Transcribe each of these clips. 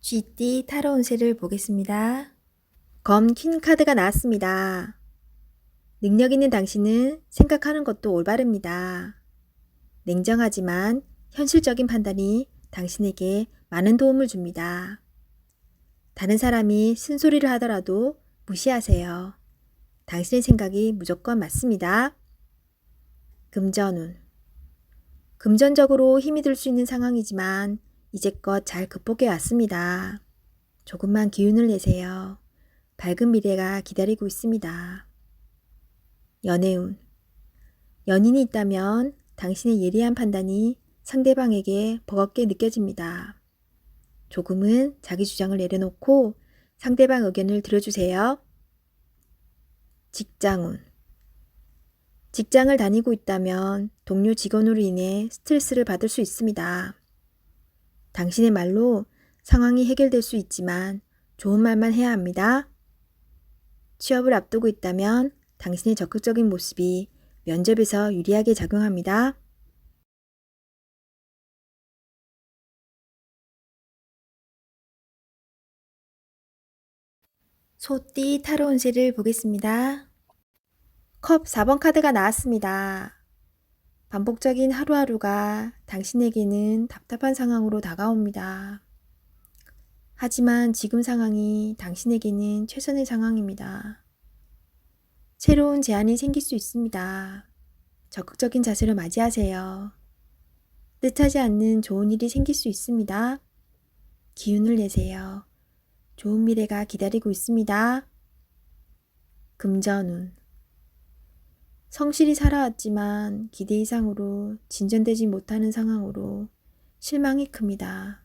쥐띠 타로 운세를 보겠습니다. 검 퀸 카드가 나왔습니다. 능력 있는 당신은 생각하는 것도 올바릅니다. 냉정하지만 현실적인 판단이 당신에게 많은 도움을 줍니다. 다른 사람이 쓴소리를 하더라도 무시하세요. 당신의 생각이 무조건 맞습니다. 금전운. 금전적으로 힘이 들 수 있는 상황이지만 이제껏 잘 극복해 왔습니다. 조금만 기운을 내세요. 밝은 미래가 기다리고 있습니다. 연애운. 연인이 있다면 당신의 예리한 판단이 상대방에게 버겁게 느껴집니다. 조금은 자기 주장을 내려놓고 상대방 의견을 들어주세요. 직장운. 직장을 다니고 있다면 동료 직원으로 인해 스트레스를 받을 수 있습니다. 당신의 말로 상황이 해결될 수 있지만 좋은 말만 해야 합니다. 취업을 앞두고 있다면 당신의 적극적인 모습이 면접에서 유리하게 작용합니다. 소띠 타로 운세를 보겠습니다. 컵 4번 카드가 나왔습니다. 반복적인 하루하루가 당신에게는 답답한 상황으로 다가옵니다. 하지만 지금 상황이 당신에게는 최선의 상황입니다. 새로운 제안이 생길 수 있습니다. 적극적인 자세로 맞이하세요. 뜻하지 않는 좋은 일이 생길 수 있습니다. 기운을 내세요. 좋은 미래가 기다리고 있습니다. 금전운. 성실히 살아왔지만 기대 이상으로 진전되지 못하는 상황으로 실망이 큽니다.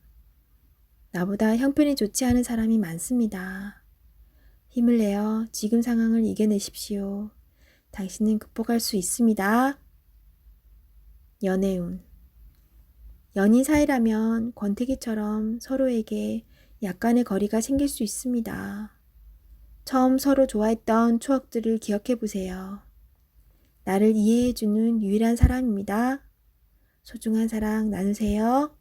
나보다 형편이 좋지 않은 사람이 많습니다. 힘을 내어 지금 상황을 이겨내십시오. 당신은 극복할 수 있습니다. 연애운. 연인 사이라면 권태기처럼 서로에게 약간의 거리가 생길 수 있습니다. 처음 서로 좋아했던 추억들을 기억해 보세요. 나를 이해해주는 유일한 사람입니다. 소중한 사랑 나누세요.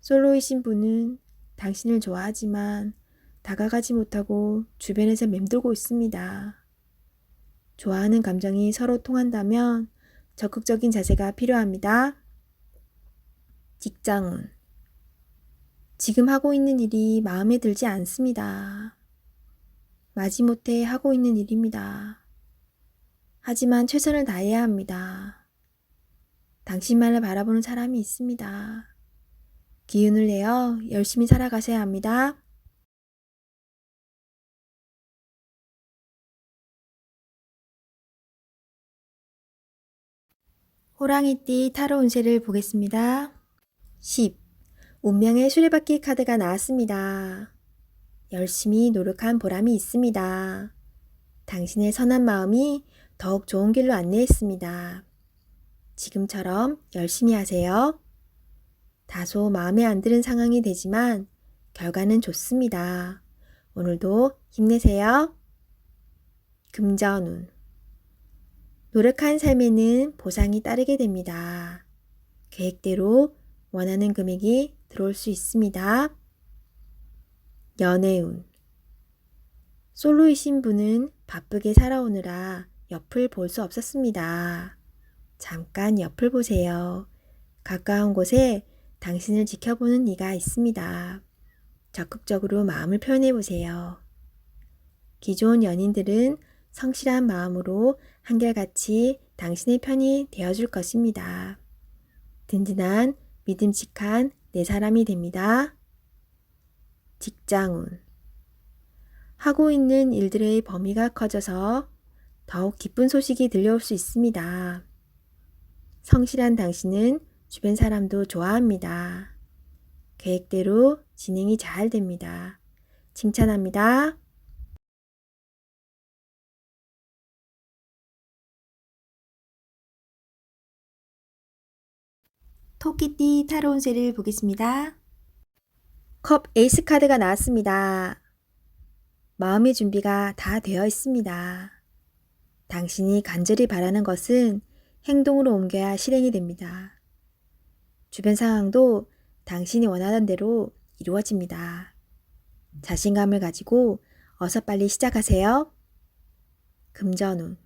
솔로이신 분은 당신을 좋아하지만 다가가지 못하고 주변에서 맴돌고 있습니다. 좋아하는 감정이 서로 통한다면 적극적인 자세가 필요합니다. 직장운. 지금 하고 있는 일이 마음에 들지 않습니다. 마지못해 하고 있는 일입니다. 하지만 최선을 다해야 합니다. 당신만을 바라보는 사람이 있습니다. 기운을 내어 열심히 살아가셔야 합니다. 호랑이띠 타로 운세를 보겠습니다. 10. 운명의 수레바퀴 카드가 나왔습니다. 열심히 노력한 보람이 있습니다. 당신의 선한 마음이 더욱 좋은 길로 안내했습니다. 지금처럼 열심히 하세요. 다소 마음에 안 드는 상황이 되지만 결과는 좋습니다. 오늘도 힘내세요. 금전운. 노력한 삶에는 보상이 따르게 됩니다. 계획대로 원하는 금액이 들어올 수 있습니다. 연애운. 솔로이신 분은 바쁘게 살아오느라 옆을 볼 수 없었습니다. 잠깐 옆을 보세요. 가까운 곳에 당신을 지켜보는 이가 있습니다. 적극적으로 마음을 표현해 보세요. 기존 연인들은 성실한 마음으로 한결같이 당신의 편이 되어줄 것입니다. 든든한 믿음직한 내 사람이 됩니다. 직장운. 하고 있는 일들의 범위가 커져서 더욱 기쁜 소식이 들려올 수 있습니다. 성실한 당신은 주변 사람도 좋아합니다. 계획대로 진행이 잘 됩니다. 칭찬합니다. 토끼띠 타로 운세를 보겠습니다. 컵 에이스 카드가 나왔습니다. 마음의 준비가 다 되어 있습니다. 당신이 간절히 바라는 것은 행동으로 옮겨야 실행이 됩니다. 주변 상황도 당신이 원하던 대로 이루어집니다. 자신감을 가지고 어서 빨리 시작하세요. 금전운.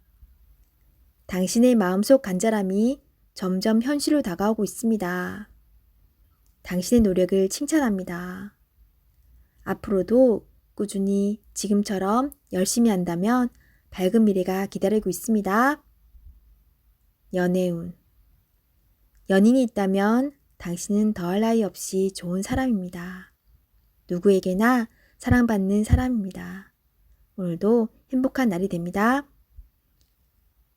당신의 마음속 간절함이 점점 현실로 다가오고 있습니다. 당신의 노력을 칭찬합니다. 앞으로도 꾸준히 지금처럼 열심히 한다면 밝은 미래가 기다리고 있습니다. 연애운. 연인이 있다면 당신은 더할 나위 없이 좋은 사람입니다. 누구에게나 사랑받는 사람입니다. 오늘도 행복한 날이 됩니다.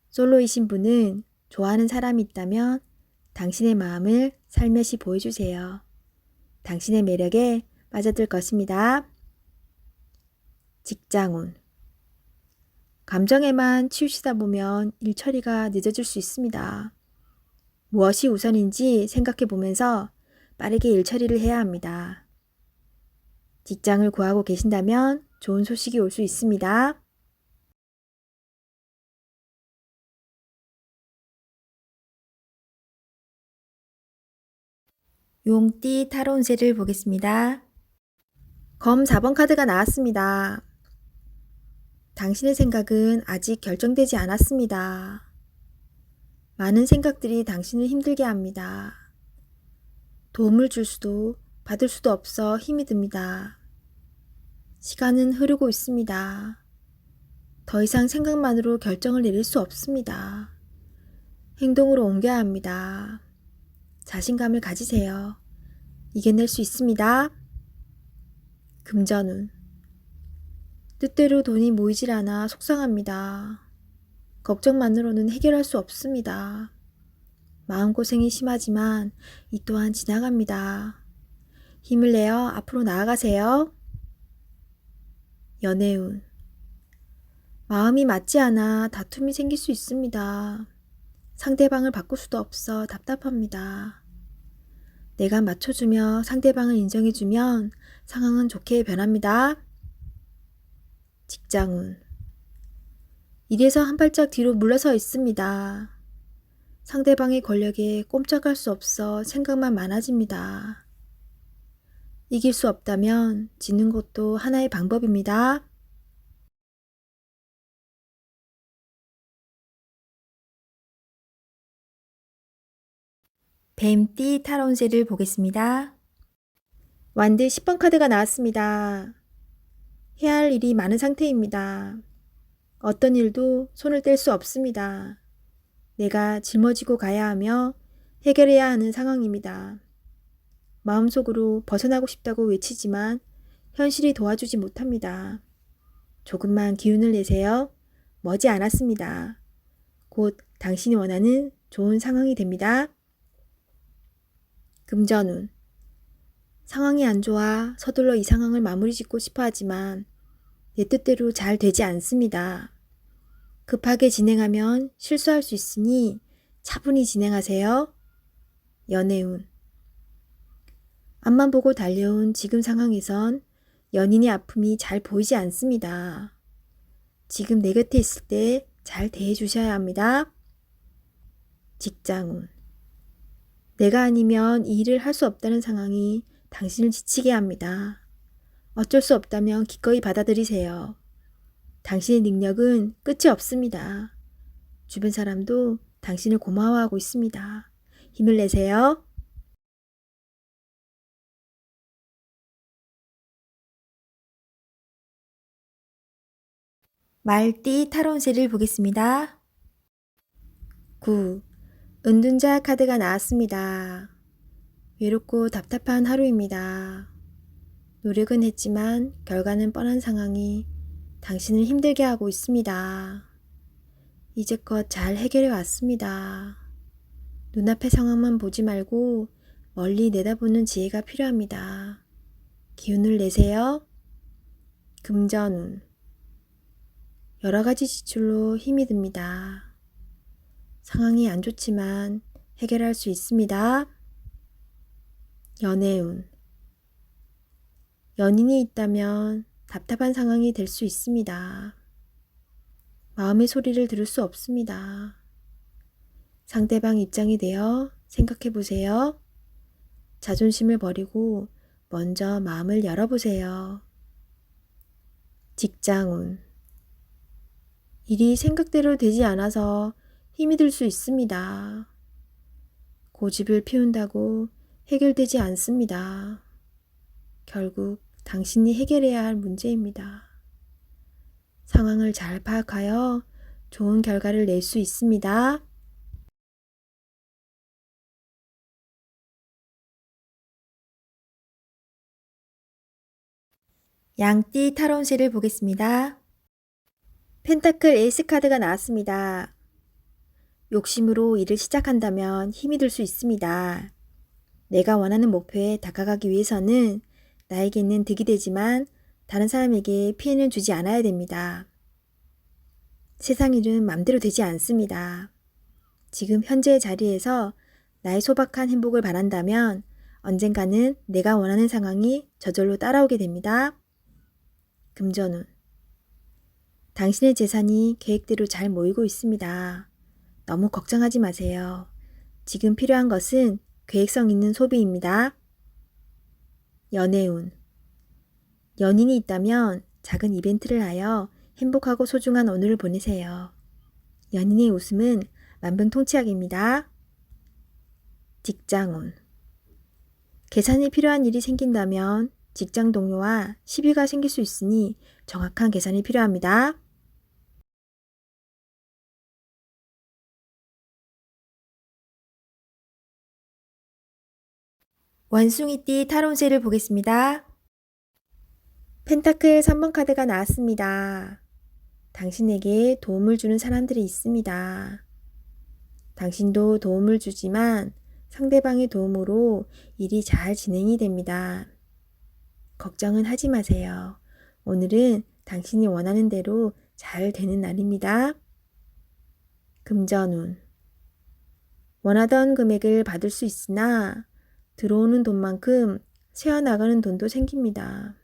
솔로이신 분은 좋아하는 사람이 있다면 당신의 마음을 살며시 보여주세요. 당신의 매력에 빠져들 것입니다. 직장운. 감정에만 치우치다 보면 일 처리가 늦어질 수 있습니다. 무엇이 우선인지 생각해 보면서 빠르게 일 처리를 해야 합니다. 직장을 구하고 계신다면 좋은 소식이 올 수 있습니다. 용띠 타로 운세를 보겠습니다. 검 4번 카드가 나왔습니다. 당신의 생각은 아직 결정되지 않았습니다. 많은 생각들이 당신을 힘들게 합니다. 도움을 줄 수도 받을 수도 없어 힘이 듭니다. 시간은 흐르고 있습니다. 더 이상 생각만으로 결정을 내릴 수 없습니다. 행동으로 옮겨야 합니다. 자신감을 가지세요. 이겨낼 수 있습니다. 금전운. 뜻대로 돈이 모이질 않아 속상합니다. 걱정만으로는 해결할 수 없습니다. 마음고생이 심하지만 이 또한 지나갑니다. 힘을 내어 앞으로 나아가세요. 연애운. 마음이 맞지 않아 다툼이 생길 수 있습니다. 상대방을 바꿀 수도 없어 답답합니다. 내가 맞춰주며 상대방을 인정해주면 상황은 좋게 변합니다. 직장운. 일에서 한 발짝 뒤로 물러서 있습니다. 상대방의 권력에 꼼짝할 수 없어 생각만 많아집니다. 이길 수 없다면 지는 것도 하나의 방법입니다. 뱀띠 타로 운세를 보겠습니다. 완드 10번 카드가 나왔습니다. 해야 할 일이 많은 상태입니다. 어떤 일도 손을 뗄 수 없습니다. 내가 짊어지고 가야 하며 해결해야 하는 상황입니다. 마음속으로 벗어나고 싶다고 외치지만 현실이 도와주지 못합니다. 조금만 기운을 내세요. 머지 않았습니다. 곧 당신이 원하는 좋은 상황이 됩니다. 금전운. 상황이 안 좋아 서둘러 이 상황을 마무리 짓고 싶어 하지만 내 뜻대로 잘 되지 않습니다. 급하게 진행하면 실수할 수 있으니 차분히 진행하세요. 연애운. 앞만 보고 달려온 지금 상황에선 연인의 아픔이 잘 보이지 않습니다. 지금 내 곁에 있을 때 잘 대해 주셔야 합니다. 직장운. 내가 아니면 이 일을 할 수 없다는 상황이 당신을 지치게 합니다. 어쩔 수 없다면 기꺼이 받아들이세요. 당신의 능력은 끝이 없습니다. 주변 사람도 당신을 고마워하고 있습니다. 힘을 내세요. 말띠 타로 운세를 보겠습니다. 9. 은둔자 카드가 나왔습니다. 외롭고 답답한 하루입니다. 노력은 했지만 결과는 뻔한 상황이 당신을 힘들게 하고 있습니다. 이제껏 잘 해결해 왔습니다. 눈앞의 상황만 보지 말고 멀리 내다보는 지혜가 필요합니다. 기운을 내세요. 금전운. 여러 가지 지출로 힘이 듭니다. 상황이 안 좋지만 해결할 수 있습니다. 연애운. 연인이 있다면 답답한 상황이 될 수 있습니다. 마음의 소리를 들을 수 없습니다. 상대방 입장이 되어 생각해 보세요. 자존심을 버리고 먼저 마음을 열어보세요. 직장운. 일이 생각대로 되지 않아서 힘이 들 수 있습니다. 고집을 피운다고 해결되지 않습니다. 결국 당신이 해결해야 할 문제입니다. 상황을 잘 파악하여 좋은 결과를 낼 수 있습니다. 양띠 타로운세를 보겠습니다. 펜타클 에이스 카드가 나왔습니다. 욕심으로 일을 시작한다면 힘이 들 수 있습니다. 내가 원하는 목표에 다가가기 위해서는 나에게는 득이 되지만 다른 사람에게 피해는 주지 않아야 됩니다. 세상 일은 맘대로 되지 않습니다. 지금 현재의 자리에서 나의 소박한 행복을 바란다면 언젠가는 내가 원하는 상황이 저절로 따라오게 됩니다. 금전운. 당신의 재산이 계획대로 잘 모이고 있습니다. 너무 걱정하지 마세요. 지금 필요한 것은 계획성 있는 소비입니다. 연애운. 연인이 있다면 작은 이벤트를 하여 행복하고 소중한 오늘을 보내세요. 연인의 웃음은 만병통치약입니다. 직장운. 계산이 필요한 일이 생긴다면 직장 동료와 시비가 생길 수 있으니 정확한 계산이 필요합니다. 원숭이띠 타로운세를 보겠습니다. 펜타클 3번 카드가 나왔습니다. 당신에게 도움을 주는 사람들이 있습니다. 당신도 도움을 주지만 상대방의 도움으로 일이 잘 진행이 됩니다. 걱정은 하지 마세요. 오늘은 당신이 원하는 대로 잘 되는 날입니다. 금전운. 원하던 금액을 받을 수 있으나 들어오는 돈만큼 새어나가는 돈도 생깁니다.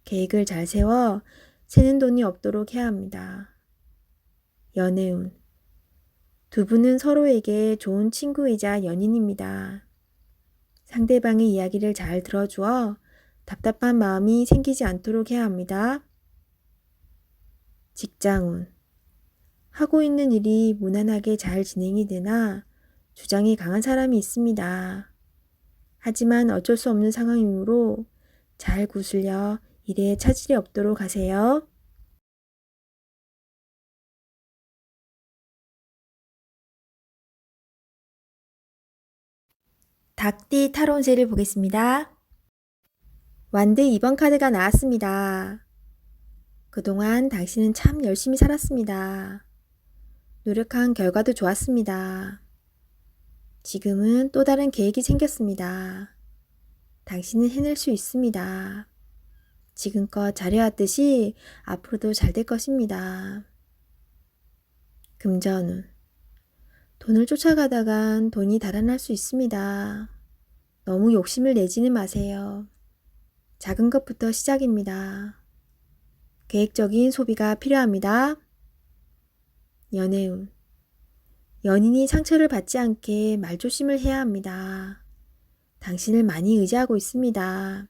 계획을 잘 세워 새는 돈이 없도록 해야 합니다. 연애운. 두 분은 서로에게 좋은 친구이자 연인입니다. 상대방의 이야기를 잘 들어주어 답답한 마음이 생기지 않도록 해야 합니다. 직장운. 하고 있는 일이 무난하게 잘 진행이 되나 주장이 강한 사람이 있습니다. 하지만 어쩔 수 없는 상황이므로 잘 구슬려 일에 차질이 없도록 하세요. 닭띠 타로운세를 보겠습니다. 완드 2번 카드가 나왔습니다. 그동안 당신은 참 열심히 살았습니다. 노력한 결과도 좋았습니다. 지금은 또 다른 계획이 생겼습니다. 당신은 해낼 수 있습니다. 지금껏 잘해왔듯이 앞으로도 잘 될 것입니다. 금전운. 돈을 쫓아가다간 돈이 달아날 수 있습니다. 너무 욕심을 내지는 마세요. 작은 것부터 시작입니다. 계획적인 소비가 필요합니다. 연애운. 연인이 상처를 받지 않게 말조심을 해야 합니다. 당신을 많이 의지하고 있습니다.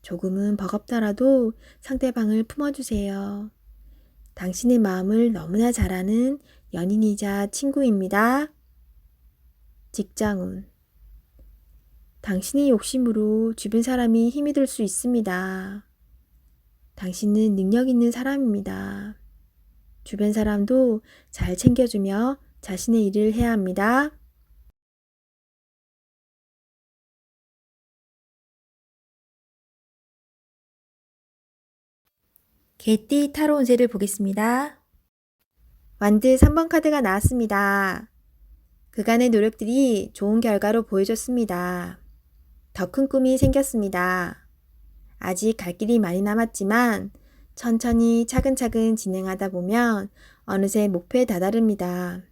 조금은 버겁더라도 상대방을 품어주세요. 당신의 마음을 너무나 잘 아는 연인이자 친구입니다. 직장운. 당신의 욕심으로 주변 사람이 힘이 들 수 있습니다. 당신은 능력 있는 사람입니다. 주변 사람도 잘 챙겨주며 자신의 일을 해야 합니다. 개띠 타로운세를 보겠습니다. 완드 3번 카드가 나왔습니다. 그간의 노력들이 좋은 결과로 보여줬습니다. 더 큰 꿈이 생겼습니다. 아직 갈 길이 많이 남았지만 천천히 차근차근 진행하다 보면 어느새 목표에 다다릅니다.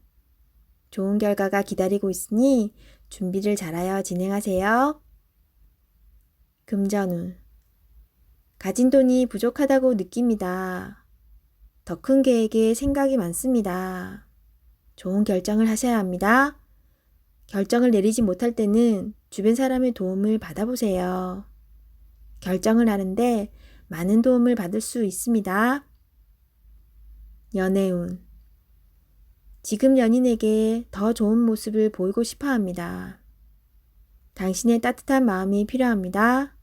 좋은 결과가 기다리고 있으니 준비를 잘하여 진행하세요. 금전운. 가진 돈이 부족하다고 느낍니다. 더 큰 계획에 생각이 많습니다. 좋은 결정을 하셔야 합니다. 결정을 내리지 못할 때는 주변 사람의 도움을 받아보세요. 결정을 하는데 많은 도움을 받을 수 있습니다. 연애운. 지금 연인에게 더 좋은 모습을 보이고 싶어 합니다. 당신의 따뜻한 마음이 필요합니다.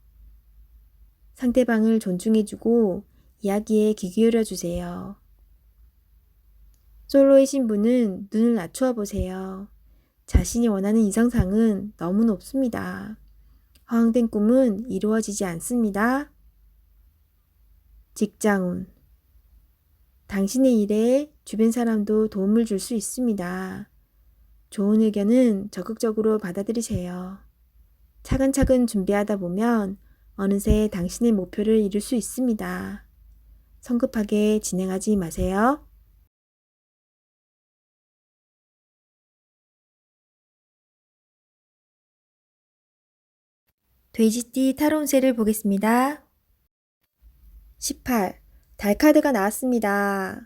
상대방을 존중해주고 이야기에 귀 기울여 주세요. 솔로의 신부는 눈을 낮추어 보세요. 자신이 원하는 이성상은 너무 높습니다. 허황된 꿈은 이루어지지 않습니다. 직장운. 당신의 일에 주변 사람도 도움을 줄 수 있습니다. 좋은 의견은 적극적으로 받아들이세요. 차근차근 준비하다 보면 어느새 당신의 목표를 이룰 수 있습니다. 성급하게 진행하지 마세요. 돼지띠 타로운세를 보겠습니다. 18. 달 카드가 나왔습니다.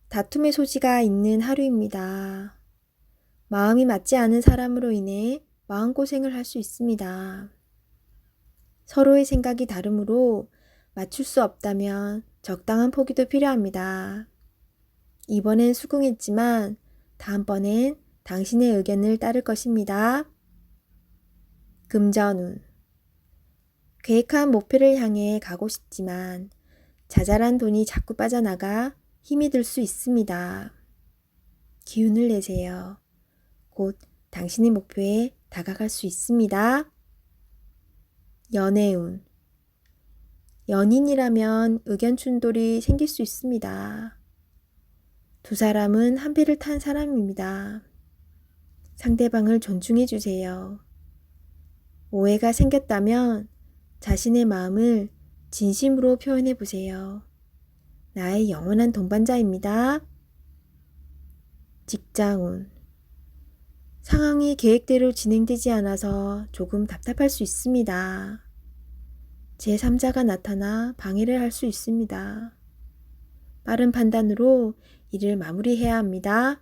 다툼의 소지가 있는 하루입니다. 마음이 맞지 않은 사람으로 인해 마음고생을 할 수 있습니다. 서로의 생각이 다르므로 맞출 수 없다면 적당한 포기도 필요합니다. 이번엔 수긍했지만 다음번엔 당신의 의견을 따를 것입니다. 금전운. 계획한 목표를 향해 가고 싶지만 자잘한 돈이 자꾸 빠져나가 힘이 들 수 있습니다. 기운을 내세요. 곧 당신의 목표에 다가갈 수 있습니다. 연애운. 연인이라면 의견 충돌이 생길 수 있습니다. 두 사람은 한 배를 탄 사람입니다. 상대방을 존중해 주세요. 오해가 생겼다면 자신의 마음을 진심으로 표현해 보세요. 나의 영원한 동반자입니다. 직장운. 상황이 계획대로 진행되지 않아서 조금 답답할 수 있습니다. 제3자가 나타나 방해를 할 수 있습니다. 빠른 판단으로 일을 마무리해야 합니다.